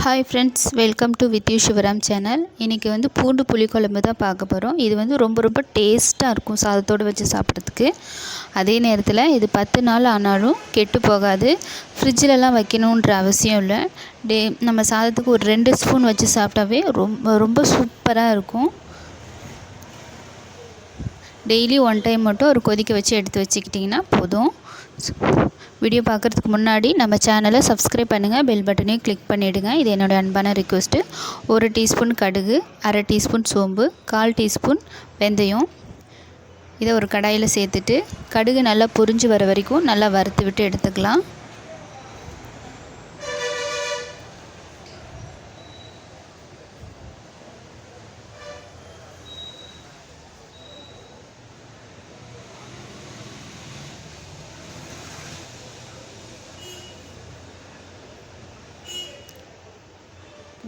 Hi friends, welcome to with you Sivaram channel. இன்றைக்கி வந்து பூண்டு புளிக்குழம்பு தான் பார்க்க போகிறோம். இது வந்து ரொம்ப டேஸ்ட்டாக இருக்கும் சாதத்தோடு வச்சு சாப்பிட்றதுக்கு. அதே நேரத்தில் இது 10 நாள் ஆனாலும் கெட்டு போகாது. ஃப்ரிட்ஜிலலாம் வைக்கணுன்ற அவசியம் இல்லை. நம்ம சாதத்துக்கு ஒரு 2 ஸ்பூன் வச்சு சாப்பிட்டாவே ரொம்ப சூப்பராக இருக்கும். டெய்லி 1 டைம் மட்டும் ஒரு கொதிக்க வச்சு எடுத்து வச்சுக்கிட்டிங்கன்னா போதும். வீடியோ பார்க்குறதுக்கு முன்னாடி நம்ம சேனலை சப்ஸ்கிரைப் பண்ணுங்கள், பெல் பட்டனையும் கிளிக் பண்ணிவிடுங்க. இது என்னோடய அன்பான ரிக்வெஸ்ட்டு. 1 டீஸ்பூன் கடுகு, அரை டீஸ்பூன் சோம்பு, 1/4 டீஸ்பூன் வெந்தயம் இதை ஒரு கடாயில் சேர்த்துட்டு கடுகு நல்லா பொரிஞ்சு வர வரைக்கும் நல்லா வறுத்து விட்டு எடுத்துக்கலாம்.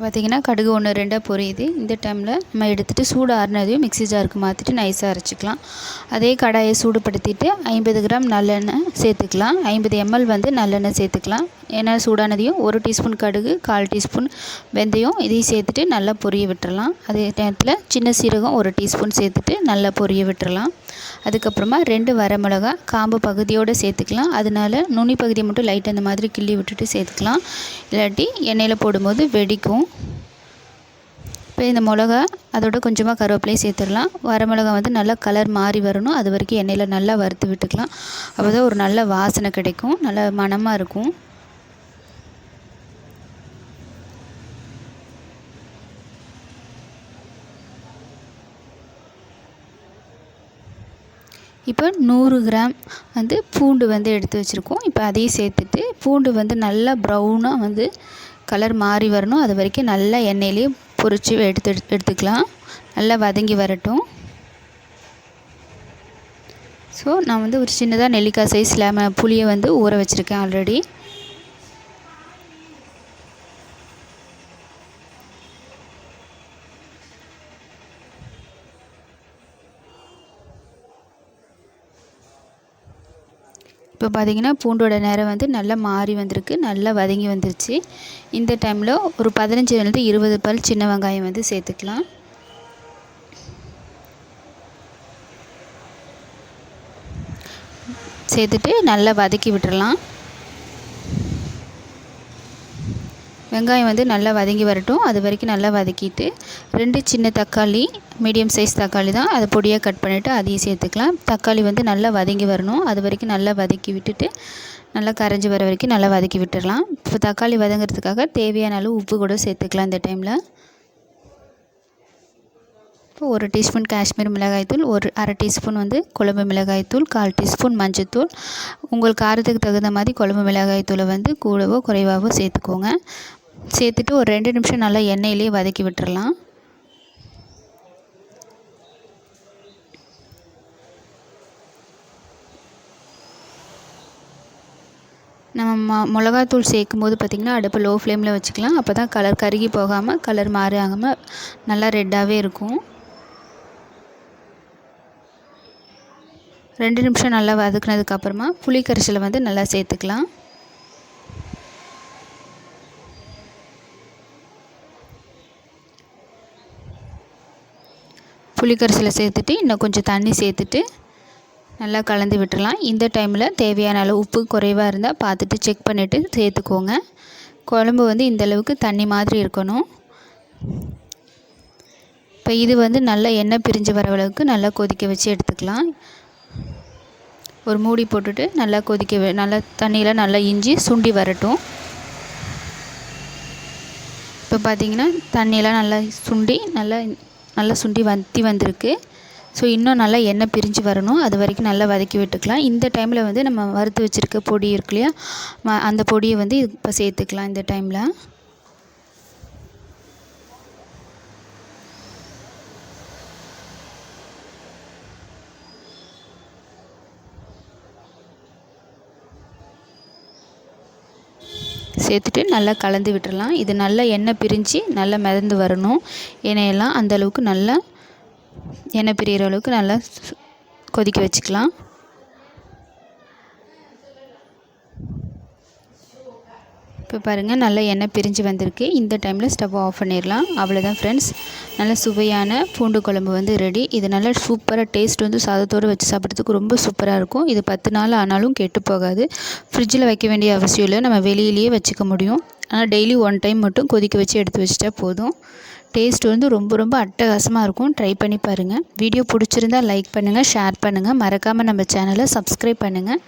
பார்த்திங்கன்னா கடுகு 1-2 பொரியுது. இந்த டைமில் நம்ம எடுத்துகிட்டு சூடு ஆறுனதையும் மிக்ஸி ஜாருக்கு மாற்றிட்டு நைஸாக அரைச்சிக்கலாம். அதே கடாயை சூடுபடுத்திட்டு 50 கிராம் நல்லெண்ணெய் சேர்த்துக்கலாம். 50 ml வந்து நல்லெண்ணெய் சேர்த்துக்கலாம். எண்ணெய் சூடானதையும் 1 டீஸ்பூன் கடுகு, 1/4 டீஸ்பூன் வெந்தயம் இதையும் சேர்த்துட்டு நல்லா பொரிய விட்டுறலாம். அதே நேரத்தில் சின்ன சீரகம் 1 டீஸ்பூன் சேர்த்துட்டு நல்லா பொரிய விட்டுறலாம். அதுக்கப்புறமா 2 வரமிளகா காம்பு பகுதியோடு சேர்த்துக்கலாம். அதனால நுனி பகுதியை மட்டும் லைட்டாக இந்த மாதிரி கிள்ளி விட்டுட்டு சேர்த்துக்கலாம். இல்லாட்டி எண்ணெயில் போடும்போது வெடிக்கும். இப்போ இந்த மிளகா அதோட கொஞ்சமாக கருவேப்பிலையும் சேர்த்துடலாம். வரமிளகா வந்து நல்லா கலர் மாறி வரணும். அது வரைக்கும் எண்ணெயில் நல்லா வறுத்து விட்டுக்கலாம். அப்போ தான் ஒரு நல்ல வாசனை கிடைக்கும், நல்ல மணமாக இருக்கும். இப்போ 100 கிராம் வந்து பூண்டு வந்து எடுத்து வச்சுருக்கோம். இப்போ அதையும் சேர்த்துட்டு பூண்டு வந்து நல்லா ப்ரௌனாக வந்து கலர் மாறி வரணும். அது வரைக்கும் நல்லா எண்ணெயிலேயே பொரித்து எடுத்துக்கலாம். நல்லா வதங்கி வரட்டும். ஸோ நான் வந்து ஒரு சின்னதாக நெல்லிக்காய் சைஸ் புளியை வந்து ஊற வச்சுருக்கேன் ஆல்ரெடி. இப்போ பார்த்திங்கன்னா பூண்டோட நிறம் வந்து நல்லா மாறி வந்திருக்கு, நல்லா வதங்கி வந்துருச்சு. இந்த டைமில் ஒரு 15-20 பல் சின்ன வெங்காயம் வந்து சேர்த்துக்கலாம். சேர்த்துட்டு நல்லா வதக்கி விட்டுறலாம். வெங்காயம் வந்து நல்லா வதங்கி வரட்டும். அது வரைக்கும் நல்லா வதக்கிட்டு 2 சின்ன தக்காளி, மீடியம் சைஸ் தக்காளி தான், அதை பொடியாக கட் பண்ணிவிட்டு அதையும் சேர்த்துக்கலாம். தக்காளி வந்து நல்லா வதங்கி வரணும். அது வரைக்கும் நல்லா வதக்கி விட்டுட்டு நல்லா கரைஞ்சி வர வரைக்கும் நல்லா வதக்கி விட்டுடலாம். இப்போ தக்காளி வதங்கிறதுக்காக தேவையான அளவு உப்பு கூட சேர்த்துக்கலாம். இந்த டைமில் இப்போ 1 டீஸ்பூன் காஷ்மீர் மிளகாய்த்தூள், அரை டீஸ்பூன் வந்து குழம்பு மிளகாய்த்தூள், 1/4 டீஸ்பூன் மஞ்சள்தூள். உங்கள் காரத்துக்கு தகுந்த மாதிரி குழம்பு மிளகாய்த்தூளை வந்து கூடவோ குறைவாகவோ சேர்த்துக்கோங்க. சேர்த்துட்டு ஒரு 2 நிமிஷம் நல்லா எண்ணெயிலே வதக்கி விட்டுறலாம். நம்ம மிளகாத்தூள் சேர்க்கும் போது பார்த்திங்கன்னா அடுப்பை லோ ஃப்ளேமில் வச்சுக்கலாம். அப்போ தான் கலர் கருகி போகாமல் கலர் மாறாமல் நல்லா ரெட்டாகவே இருக்கும். 2 நிமிஷம் நல்லா வதக்குனதுக்கப்புறமா புளி கரைசலை வந்து நல்லா சேர்த்துக்கலாம். புளி கரைசலை சேர்த்துட்டு இன்னும் கொஞ்சம் தண்ணி சேர்த்துட்டு நல்லா கலந்து விட்டுடலாம். இந்த டைமில் தேவையான அளவு உப்பு குறைவாக இருந்தால் பார்த்துட்டு செக் பண்ணிவிட்டு சேர்த்துக்கோங்க. குழம்பு வந்து இந்தளவுக்கு தண்ணி மாதிரி இருக்கணும். இப்போ இது வந்து நல்லா எண்ணெய் பிரிஞ்சு வர அளவுக்கு நல்லா கொதிக்க வச்சு எடுத்துக்கலாம். ஒரு மூடி போட்டுட்டு நல்லா நல்லா தண்ணியில் நல்லா இஞ்சி சுண்டி வரட்டும். இப்போ பார்த்திங்கன்னா தண்ணியெல்லாம் நல்லா சுண்டி நல்லா சுண்டி வந்திருக்கு. ஸோ இன்னும் நல்லா எண்ணெய் பிரிஞ்சு வரணும். அது வரைக்கும் நல்லா வதக்கி விட்டுக்கலாம். இந்த டைமில் வந்து நம்ம வறுத்து வச்சுருக்க பொடி இருக்கு இல்லையா, அந்த பொடியை வந்து இப்போ சேர்த்துக்கலாம். இந்த டைமில் சேர்த்துட்டு நல்லா கலந்து விட்டுறலாம். இது நல்லா எண்ணெய் பிரிஞ்சு நல்லா மிதந்து வரணும். எண்ணெயெல்லாம் அந்தளவுக்கு நல்லா எண்ணெய் பிரிகிற அளவுக்கு நல்லா கொதிக்க வச்சுக்கலாம். இப்போ பாருங்கள் நல்லா எண்ணெய் பிரிஞ்சு வந்திருக்கு. இந்த டைமில் ஸ்டவ் ஆஃப் பண்ணிடலாம். அவ்வளோதான் ஃப்ரெண்ட்ஸ், நல்ல சுவையான பூண்டு குழம்பு வந்து ரெடி. இது நல்லா சூப்பராக டேஸ்ட் வந்து சாதத்தோடு வச்சு சாப்பிட்றதுக்கு ரொம்ப சூப்பராக இருக்கும். இது 10 நாள் ஆனாலும் கெட்டு போகாது. ஃப்ரிட்ஜில் வைக்க வேண்டிய அவசியம் இல்லை, நம்ம வெளியிலேயே வச்சுக்க முடியும். ஆனால் டெய்லி 1 டைம் மட்டும் கொதிக்க வச்சு எடுத்து வச்சிட்டா போதும். டேஸ்ட் வந்து ரொம்ப ரொம்ப அட்டகாசமாக இருக்கும். ட்ரை பண்ணி பாருங்கள். வீடியோ பிடிச்சிருந்தால் லைக் பண்ணுங்கள், ஷேர் பண்ணுங்கள். மறக்காமல் நம்ம சேனலை சப்ஸ்கிரைப் பண்ணுங்கள்.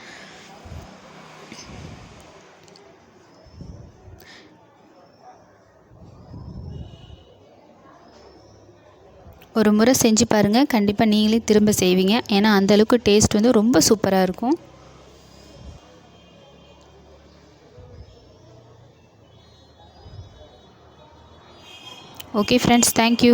ஒரு முறை செஞ்சு பாருங்கள், கண்டிப்பாக நீங்களே திரும்ப செய்வீங்க. ஏன்னா அந்தளவுக்கு டேஸ்ட் வந்து ரொம்ப சூப்பராக இருக்கும். Okay friends, thank you.